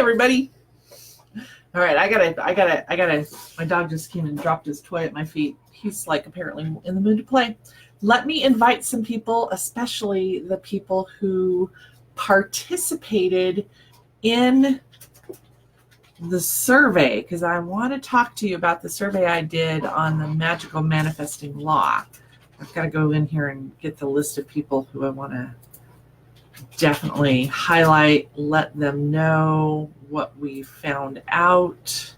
everybody. All right, I gotta. My dog just came and dropped his toy at my feet. He's like apparently in the mood to play. Let me invite some people, especially the people who participated in the survey, because I want to talk to you about the survey I did on the magical manifesting law. I've got to go in here and get the list of people who I want to definitely highlight, let them know what we found out.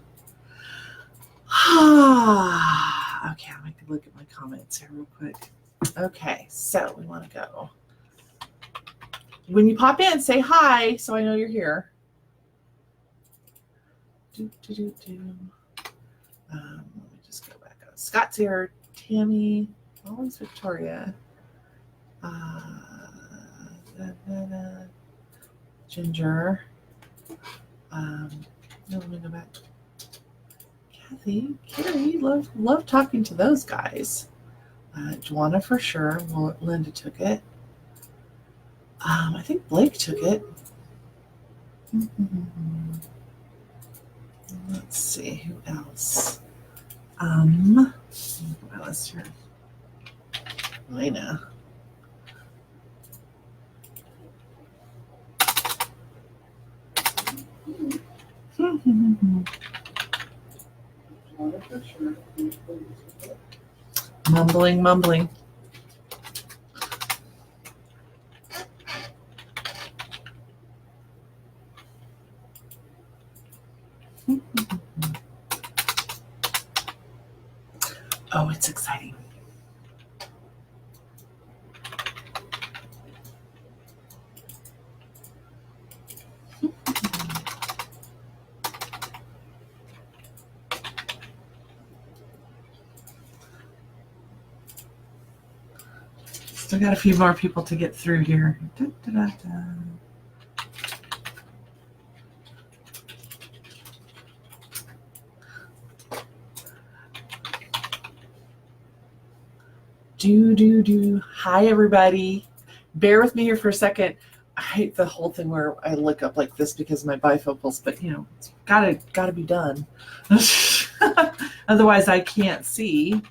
Okay, I'm going to look at my comments here real quick. Okay, so we want to go. When you pop in, say hi so I know you're here. Let me just go back up. Scott's here. Tammy. Always Victoria. Ginger. Let me go back. Kathy, Carrie, love talking to those guys. Joanna for sure. Well, Linda took it. I think Blake took it. Let's see who else. Let's hear. Elena. Mumbling. Oh, it's exciting. Still got a few more people to get through here. Hi, everybody. Bear with me here for a second. I hate the whole thing where I look up like this because of my bifocals, but it's gotta be done. Otherwise, I can't see.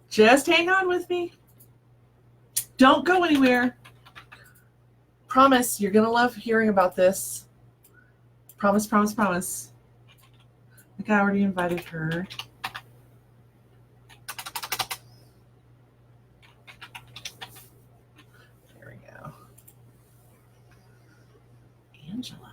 Just hang on with me. Don't go anywhere. Promise, you're gonna love hearing about this. Promise. I think I already invited her. There we go. Angela.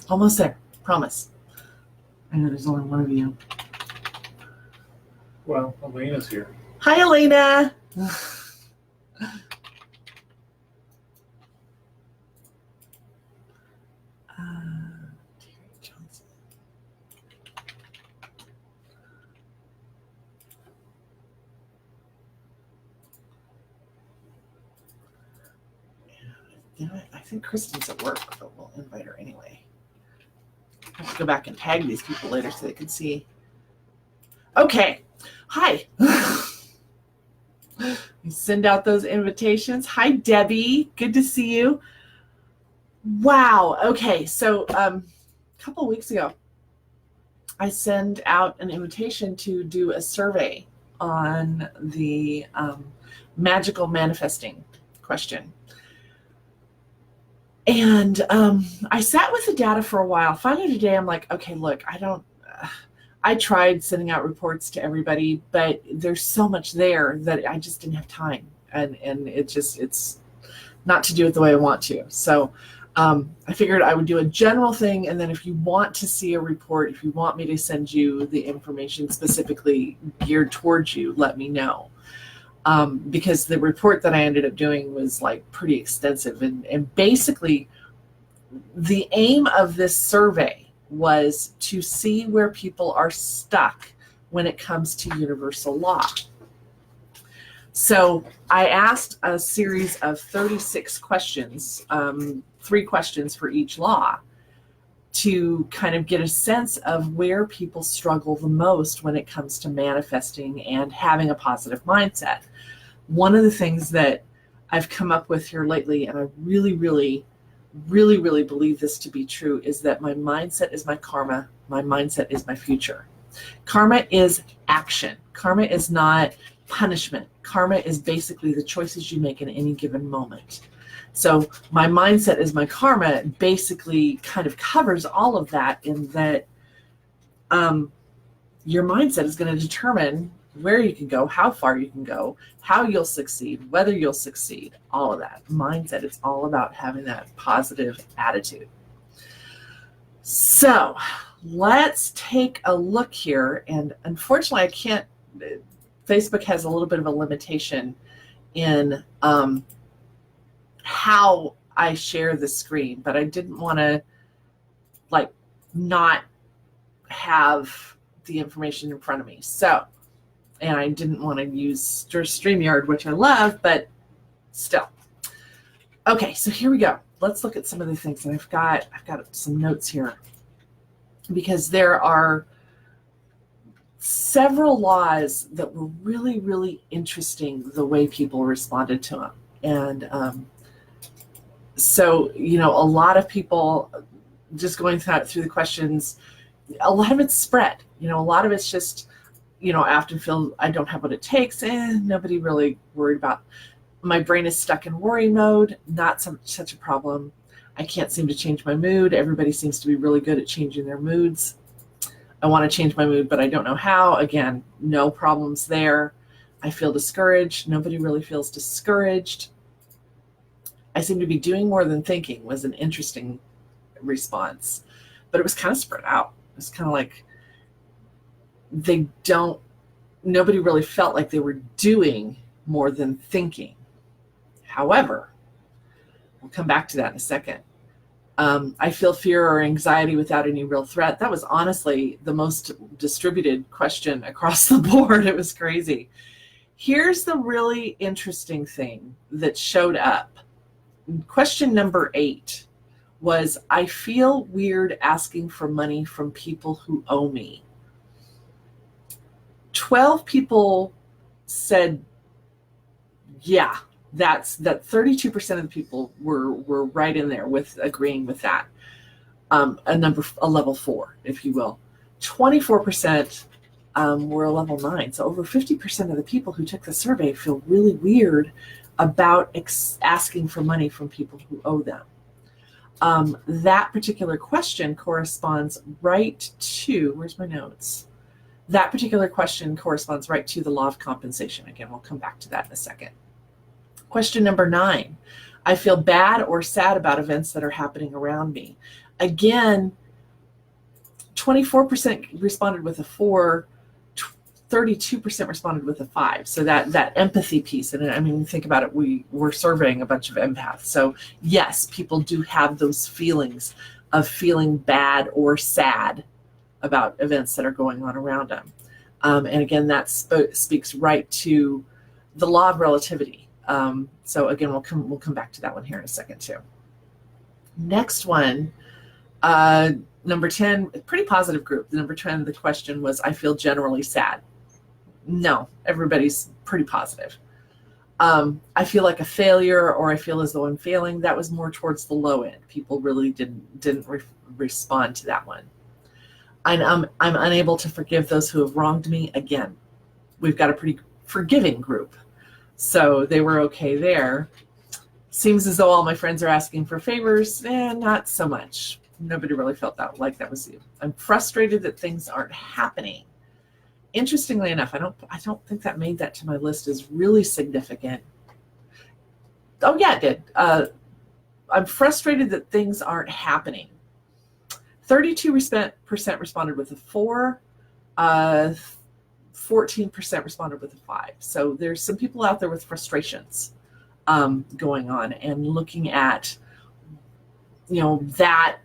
Almost there. Promise. I know there's only one of you. Well, Elena's here. Hi, Elena. Terry Johnson. Yeah, I think Kristen's at work, but we'll invite her anyway. I have to go back and tag these people later so they can see. Okay. Hi. You send out those invitations. Hi, Debbie. Good to see you. Wow. Okay. So a couple of weeks ago, I sent out an invitation to do a survey on the magical manifesting question. And I sat with the data for a while. Finally today, I'm like, okay, look, I tried sending out reports to everybody, but there's so much there that I just didn't have time. And it's not to do it the way I want to. So I figured I would do a general thing. And then if you want to see a report, if you want me to send you the information specifically geared towards you, let me know. Because the report that I ended up doing was like pretty extensive and basically the aim of this survey was to see where people are stuck when it comes to universal law. So I asked a series of 36 questions, 3 questions for each law, to kind of get a sense of where people struggle the most when it comes to manifesting and having a positive mindset. One of the things that I've come up with here lately, and I really believe this to be true, is that my mindset is my karma, my mindset is my future. Karma is action. Karma is not punishment. Karma is basically the choices you make in any given moment. So my mindset is my karma basically kind of covers all of that, in that your mindset is going to determine where you can go, how far you can go, how you'll succeed, whether you'll succeed, all of that. Mindset, it's all about having that positive attitude. So let's take a look here. And unfortunately, I can't, Facebook has a little bit of a limitation in how I share the screen, but I didn't want to not have the information in front of me. So, and I didn't want to use StreamYard, which I love, but still. Okay, so here we go. Let's look at some of the things. And I've got some notes here, because there are several laws that were really interesting, the way people responded to them. And so, you know, a lot of people, just going through the questions, a lot of it's spread. You know, a lot of it's just, you know, I often feel I don't have what it takes, and nobody really worried about. My brain is stuck in worry mode, not such a problem. I can't seem to change my mood. Everybody seems to be really good at changing their moods. I want to change my mood, but I don't know how. Again, no problems there. I feel discouraged. Nobody really feels discouraged. I seem to be doing more than thinking, was an interesting response, but it was kind of spread out. It was kind of like nobody really felt like they were doing more than thinking. However, we'll come back to that in a second. I feel fear or anxiety without any real threat. That was honestly the most distributed question across the board. It was crazy. Here's the really interesting thing that showed up. Question number 8 was, I feel weird asking for money from people who owe me. 12 people said, yeah, that 32% of the people were right in there with agreeing with that. A level 4, if you will. 24% were a level 9. So over 50% of the people who took the survey feel really weird about asking for money from people who owe them. That particular question corresponds right to, where's my notes? That particular question corresponds right to the law of compensation. Again, we'll come back to that in a second. Question number 9, I feel bad or sad about events that are happening around me. Again, 24% responded with a 4, 32% responded with a 5. So that empathy piece, and I mean, think about it, we're surveying a bunch of empaths. So yes, people do have those feelings of feeling bad or sad about events that are going on around them. And again, that speaks right to the law of relativity. So again, we'll come back to that one here in a second too. Next one, number 10, pretty positive group. The number 10, the question was, I feel generally sad. No, everybody's pretty positive. I feel like a failure, or I feel as though I'm failing. That was more towards the low end. People really didn't respond to that one. I'm unable to forgive those who have wronged me. Again, we've got a pretty forgiving group. So they were okay there. Seems as though all my friends are asking for favors. Not so much. Nobody really felt like that was you. I'm frustrated that things aren't happening. Interestingly enough, I don't think that made that to my list as really significant. Oh yeah, it did. I'm frustrated that things aren't happening. 32% responded with a 4. 14% responded with a 5. So there's some people out there with frustrations going on, and looking at, that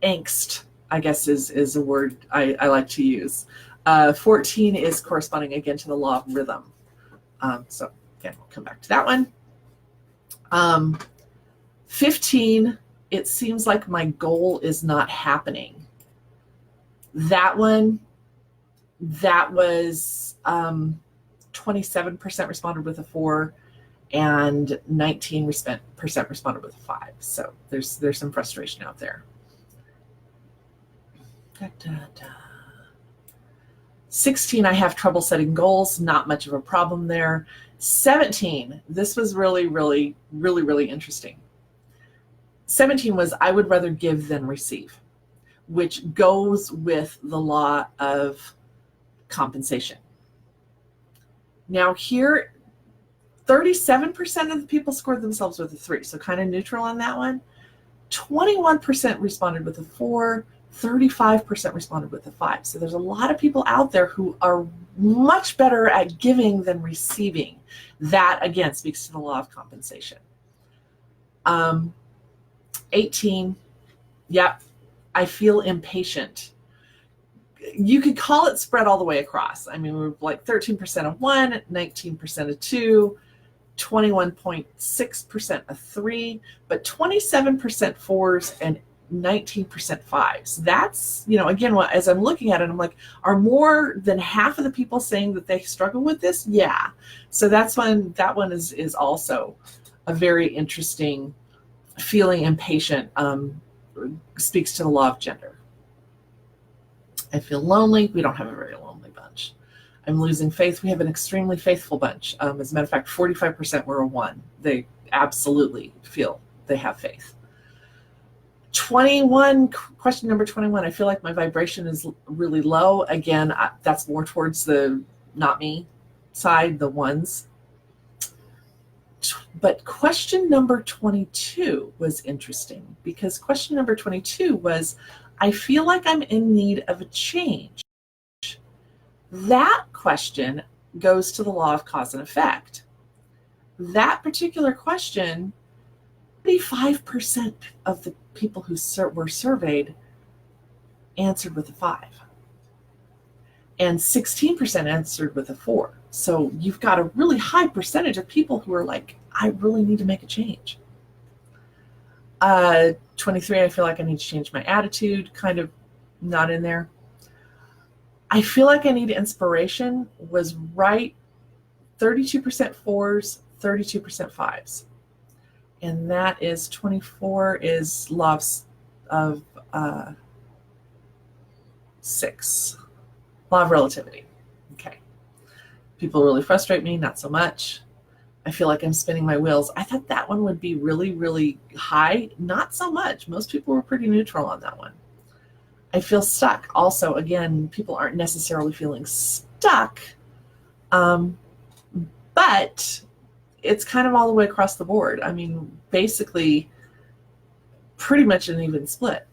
angst, I guess, is a word I like to use. 14 is corresponding again to the law of rhythm. So again, we'll come back to that one. 15, it seems like my goal is not happening. That one, that was 27% responded with a 4 and 19% responded with a 5. So there's some frustration out there. 16, I have trouble setting goals, not much of a problem there. 17, this was really, really, really, really interesting. 17 was, I would rather give than receive, which goes with the law of compensation. Now here, 37% of the people scored themselves with a 3, so kind of neutral on that one. 21% responded with a 4, 35% responded with a 5. So there's a lot of people out there who are much better at giving than receiving. That, again, speaks to the law of compensation. 18, yep, I feel impatient. You could call it spread all the way across. I mean, we're like 13% of 1, 19% of 2, 21.6% of 3, but 27% 4s and 19% 5s. That's, again, as I'm looking at it, I'm like, are more than half of the people saying that they struggle with this? Yeah. So that one is also a very interesting. Feeling impatient speaks to the law of gender. I feel lonely. We don't have a very lonely bunch. I'm losing faith. We have an extremely faithful bunch. As a matter of fact, 45% were a 1. They absolutely feel they have faith. 21, question number 21, I feel like my vibration is really low. Again, that's more towards the not me side, the 1s. But question number 22 was interesting, because question number 22 was, I feel like I'm in need of a change. That question goes to the law of cause and effect. That particular question, 35% of the people who were surveyed answered with a 5. And 16% answered with a 4. So you've got a really high percentage of people who are like, I really need to make a change. 23, I feel like I need to change my attitude, kind of not in there. I feel like I need inspiration was right, 32% 4s, 32% 5s. And that is 24 is law of 6. Law of relativity. Okay. People really frustrate me, not so much. I feel like I'm spinning my wheels. I thought that one would be really, really high. Not so much. Most people were pretty neutral on that one. I feel stuck. Also, again, people aren't necessarily feeling stuck, but it's kind of all the way across the board. I mean, basically, pretty much an even split.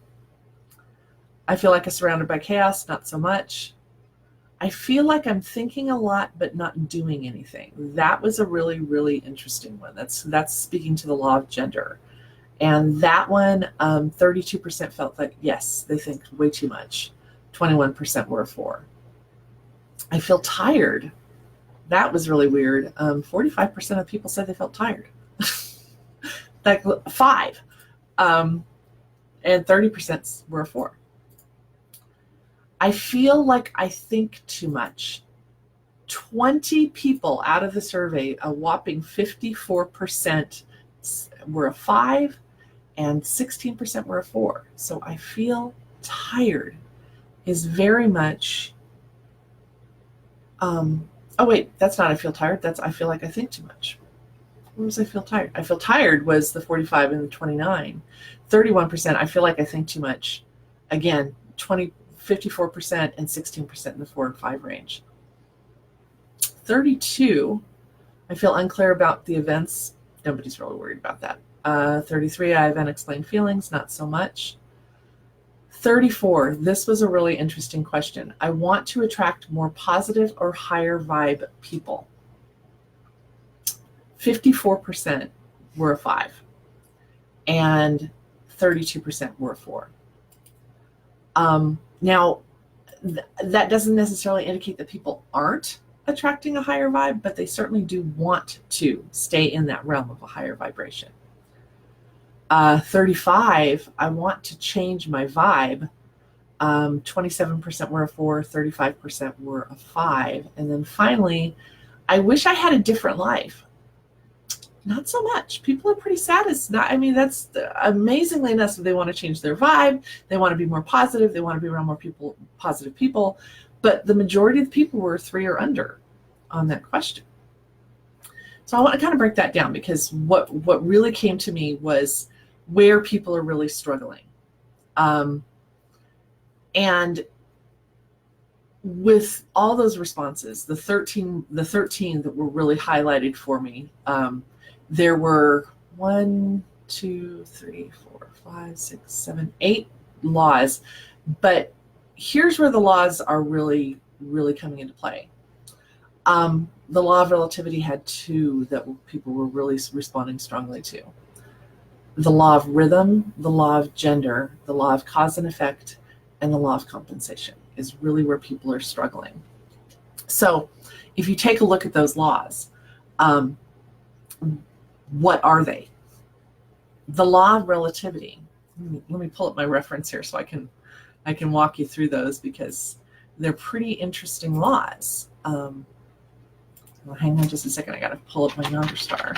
I feel like I'm surrounded by chaos, not so much. I feel like I'm thinking a lot, but not doing anything. That was a really, really interesting one. That's speaking to the law of gender. And that one, 32% felt like, yes, they think way too much. 21% were a 4. I feel tired. That was really weird. 45% of people said they felt tired. Like 5. And 30% were a 4. I feel like I think too much. 20 people out of the survey, a whopping 54% were a 5 and 16% were a 4. So I feel tired is very much, oh wait, that's not I feel tired. That's I feel like I think too much. What was I feel tired? I feel tired was the 45 and the 29. 31%, I feel like I think too much. Again, 54% and 16% in the 4 and 5 range. 32, I feel unclear about the events. Nobody's really worried about that. 33, I have unexplained feelings, not so much. 34, this was a really interesting question. I want to attract more positive or higher vibe people. 54% were a 5. And 32% were 4. Now, that doesn't necessarily indicate that people aren't attracting a higher vibe, but they certainly do want to stay in that realm of a higher vibration. 35, I want to change my vibe. 27% were a 4, 35% were a 5. And then finally, I wish I had a different life. Not so much. People are pretty sad. That's amazingly enough. They want to change their vibe. They want to be more positive. They want to be around more positive people. But the majority of the people were 3 or under on that question. So I want to kind of break that down, because what really came to me was where people are really struggling. And with all those responses, the 13 that were really highlighted for me, there were 1, 2, 3, 4, 5, 6, 7, 8 laws. But here's where the laws are really, really coming into play. The law of relativity had 2 that people were really responding strongly to. The law of rhythm, the law of gender, the law of cause and effect, and the law of compensation is really where people are struggling. So if you take a look at those laws, what are they? The law of relativity. Let me pull up my reference here so I can walk you through those, because they're pretty interesting laws. Well, hang on just a second. I got to pull up my number Starr.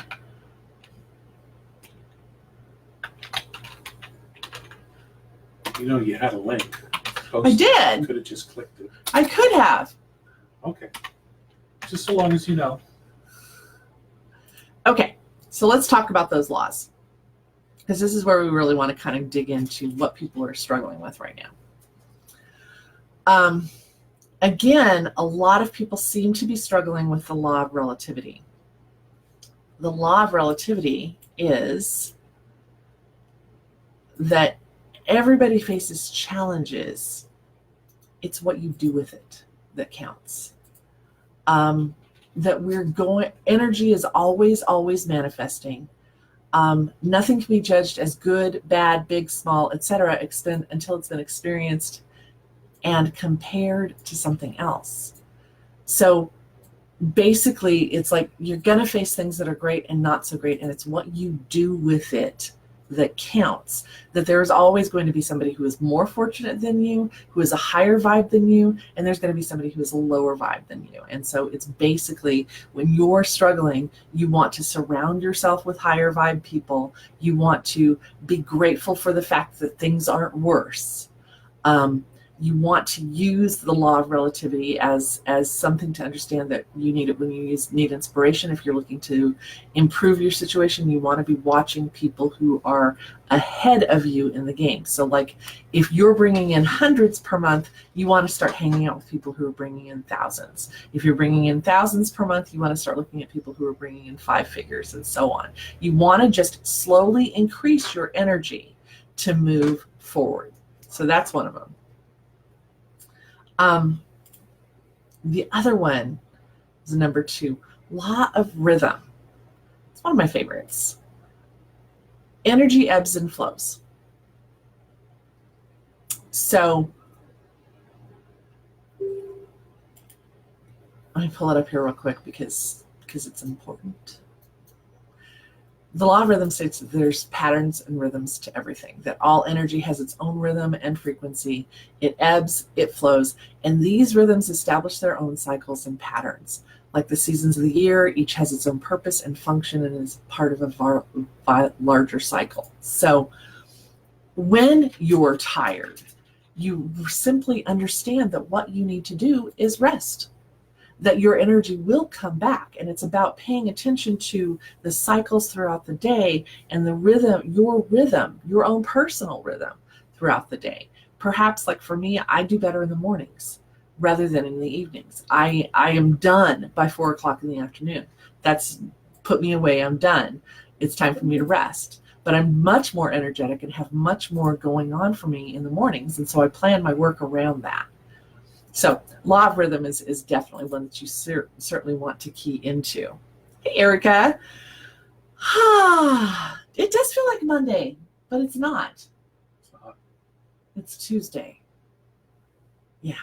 You had a link. I did. You could have just clicked it. I could have. Okay. Just so long as you know. Okay, so let's talk about those laws, because this is where we really want to kind of dig into what people are struggling with right now. Again, a lot of people seem to be struggling with the law of relativity. The law of relativity is that everybody faces challenges. It's what you do with it that counts. That energy is always manifesting. Nothing can be judged as good, bad, big, small, etc. until it's been experienced and compared to something else. So basically, it's like you're going to face things that are great and not so great, and it's what you do with it that counts. That there's always going to be somebody who is more fortunate than you, who is a higher vibe than you, and there's going to be somebody who is a lower vibe than you. And so it's basically, when you're struggling, you want to surround yourself with higher vibe people. You want to be grateful for the fact that things aren't worse. You want to use the law of relativity as something to understand that you need it when you need inspiration. If you're looking to improve your situation, you want to be watching people who are ahead of you in the game. So like if you're bringing in hundreds per month, you want to start hanging out with people who are bringing in thousands. If you're bringing in thousands per month, you want to start looking at people who are bringing in 5 figures and so on. You want to just slowly increase your energy to move forward. So that's one of them. The other one is number 2, law of rhythm. It's one of my favorites. Energy ebbs and flows. So let me pull it up here real quick because it's important. The law of rhythm states that there's patterns and rhythms to everything, that all energy has its own rhythm and frequency. It ebbs, it flows, and these rhythms establish their own cycles and patterns. Like the seasons of the year, each has its own purpose and function and is part of a larger cycle. So when you're tired, you simply understand that what you need to do is rest. That your energy will come back, and it's about paying attention to the cycles throughout the day and the rhythm, your own personal rhythm throughout the day. Perhaps like for me, I do better in the mornings rather than in the evenings. I am done by 4 o'clock in the afternoon. That's put me away, I'm done. It's time for me to rest. But I'm much more energetic and have much more going on for me in the mornings, and so I plan my work around that. So law of rhythm is definitely one that you certainly want to key into. Hey, Erica. It does feel like Monday, but it's not. It's Tuesday. Yeah.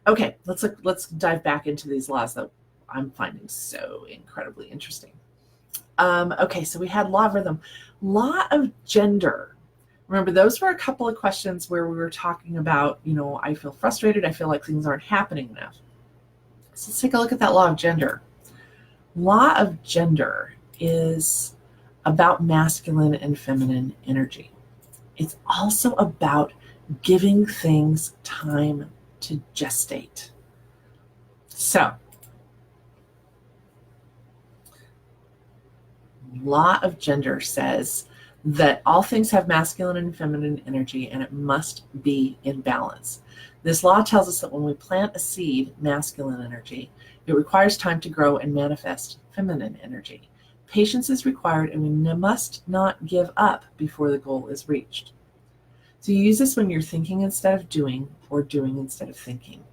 Okay, let's dive back into these laws that I'm finding so incredibly interesting. Okay, so we had law of rhythm, law of gender. Remember, those were a couple of questions where we were talking about, I feel frustrated, I feel like things aren't happening enough. So let's take a look at that law of gender. Law of gender is about masculine and feminine energy. It's also about giving things time to gestate. So, law of gender says that all things have masculine and feminine energy, and it must be in balance. This law tells us that when we plant a seed, masculine energy, it requires time to grow and manifest feminine energy. Patience is required, and we must not give up before the goal is reached. So you use this when you're thinking instead of doing, or doing instead of thinking.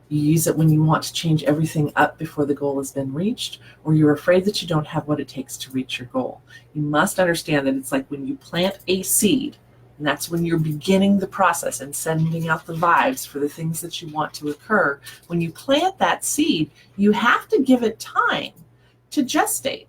You use it when you want to change everything up before the goal has been reached, or you're afraid that you don't have what it takes to reach your goal. You must understand that it's like when you plant a seed, and that's when you're beginning the process and sending out the vibes for the things that you want to occur. When you plant that seed, you have to give it time to gestate.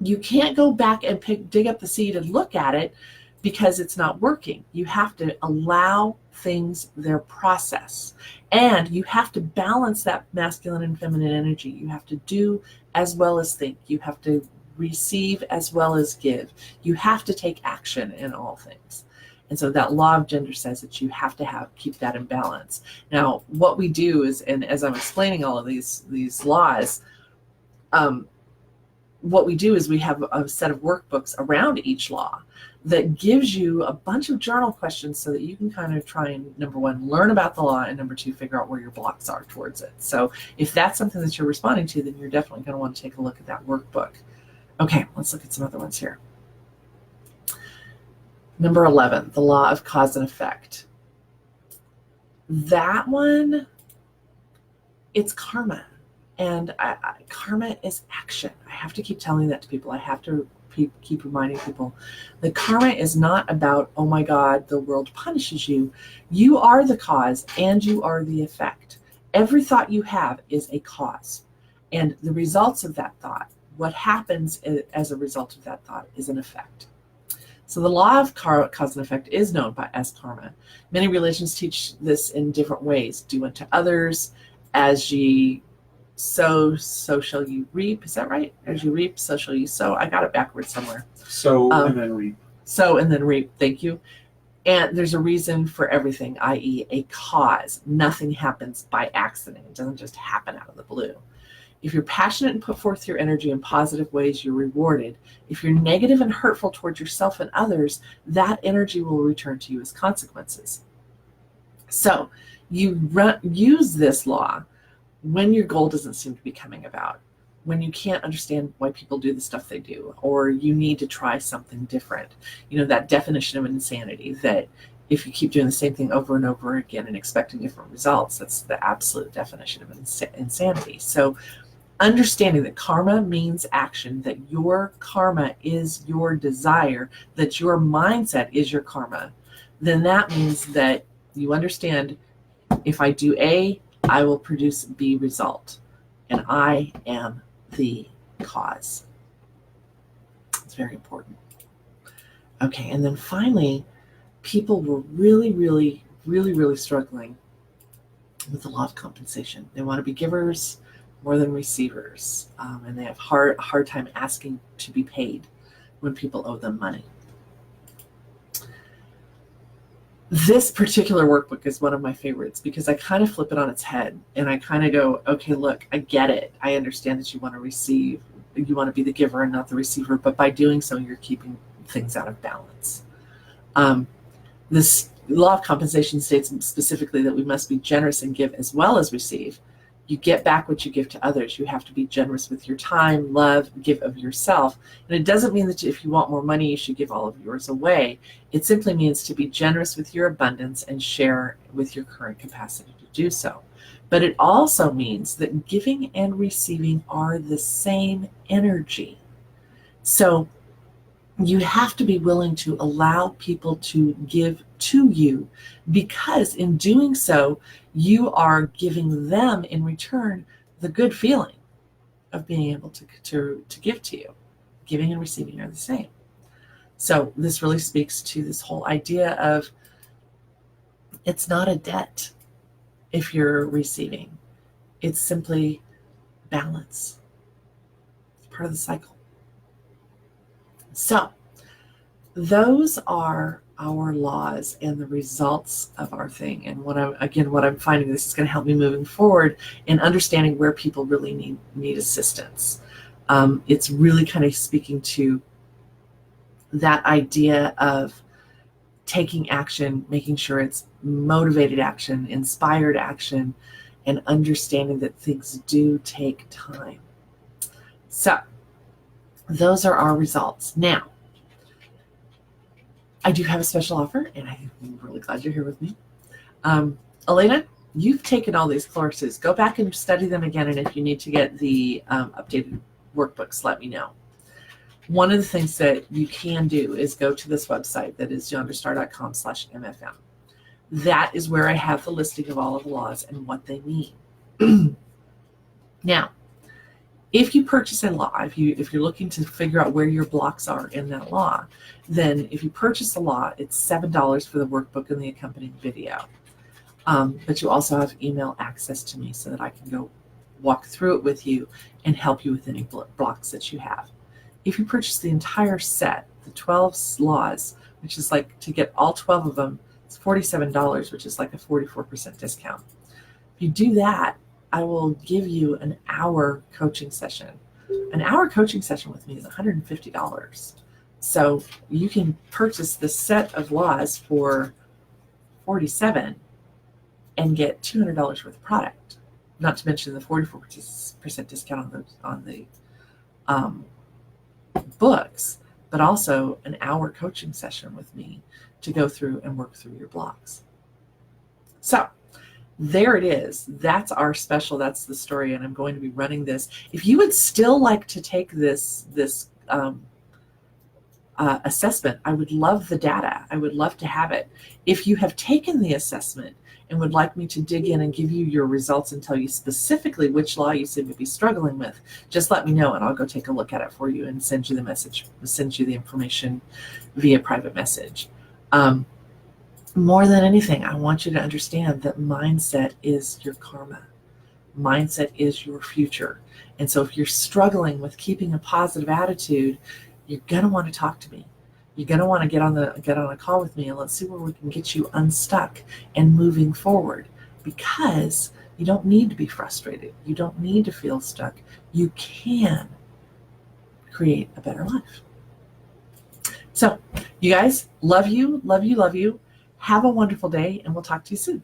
You can't go back and dig up the seed and look at it because it's not working. You have to allow things their process. And you have to balance that masculine and feminine energy. You have to do as well as think. You have to receive as well as give. You have to take action in all things. And so that law of gender says that you have to keep that in balance. Now, what we do is, and as I'm explaining all of these laws, what we do is we have a set of workbooks around each law that gives you a bunch of journal questions so that you can kind of try and, number one, learn about the law, and number two, figure out where your blocks are towards it. So if that's something that you're responding to, then you're definitely going to want to take a look at that workbook. Okay, let's look at some other ones here. Number 11, the law of cause and effect. That one, it's karma. And karma is action. I have to keep telling that to people. I have to keep reminding people that karma is not about, oh my God, the world punishes you. You are the cause and you are the effect. Every thought you have is a cause. And the results of that thought, what happens as a result of that thought, is an effect. So the law of cause and effect is known as karma. Many religions teach this in different ways. Do unto others as ye sow, so shall you reap. Is that right? As you reap, so shall you sow. I got it backwards somewhere. Sow and then reap. Sow and then reap. Thank you. And there's a reason for everything, i.e. a cause. Nothing happens by accident. It doesn't just happen out of the blue. If you're passionate and put forth your energy in positive ways, you're rewarded. If you're negative and hurtful towards yourself and others, that energy will return to you as consequences. So you use this law when your goal doesn't seem to be coming about, when you can't understand why people do the stuff they do, or you need to try something different. That definition of insanity, that if you keep doing the same thing over and over again and expecting different results, that's the absolute definition of insanity. So understanding that karma means action, that your karma is your desire, that your mindset is your karma, then that means that you understand, if I do A, I will produce B result, and I am the cause. It's very important. Okay, and then finally, people were really struggling with the law of compensation. They want to be givers more than receivers, and they have hard time asking to be paid when people owe them money. This particular workbook is one of my favorites because I kind of flip it on its head and I kind of go, okay, look, I get it. I understand that you want to receive, you want to be the giver and not the receiver, but by doing so, you're keeping things out of balance. This law of compensation states specifically that we must be generous and give as well as receive. You get back what you give to others. You have to be generous with your time, love, give of yourself. And it doesn't mean that if you want more money, you should give all of yours away. It simply means to be generous with your abundance and share with your current capacity to do so. But it also means that giving and receiving are the same energy. So you have to be willing to allow people to give to you, because in doing so, you are giving them in return the good feeling of being able to give to you. Giving and receiving are the same. So this really speaks to this whole idea of it's not a debt if you're receiving. It's simply balance. It's part of the cycle. So those are our laws and the results of our thing. And what I'm finding, this is going to help me moving forward in understanding where people really need assistance. It's really kind of speaking to that idea of taking action, making sure it's motivated action, inspired action, and understanding that things do take time. So those are our results. Now, I do have a special offer, and I'm really glad you're here with me. Elena, you've taken all these courses. Go back and study them again, and if you need to get the updated workbooks, let me know. One of the things that you can do is go to this website that is yonderstar.com/MFM. That is where I have the listing of all of the laws and what they mean. Now, if you purchase a law, if you're looking to figure out where your blocks are in that law, then if you purchase a law, it's $7 for the workbook and the accompanying video. But you also have email access to me so that I can go walk through it with you and help you with any blocks that you have. If you purchase the entire set, the 12 laws, which is like, to get all 12 of them, it's $47, which is like a 44% discount. If you do that, I will give you an hour coaching session. An hour coaching session with me is $150. So you can purchase this set of laws for $47 and get $200 worth of product. Not to mention the 44% discount on the books, but also an hour coaching session with me to go through and work through your blocks. So there it is. That's our special. That's the story, and I'm going to be running this. If you would still like to take this assessment, I would love the data. I would love to have it. If you have taken the assessment and would like me to dig in and give you your results and tell you specifically which law you seem to be struggling with, just let me know and I'll go take a look at it for you and send you the message, send you the information via private message. More than anything, I want you to understand that mindset is your karma. Mindset is your future. And so if you're struggling with keeping a positive attitude, you're going to want to talk to me. You're going to want to get on a call with me, and let's see where we can get you unstuck and moving forward, because you don't need to be frustrated. You don't need to feel stuck. You can create a better life. So, you guys, love you, love you, love you. Have a wonderful day, and we'll talk to you soon.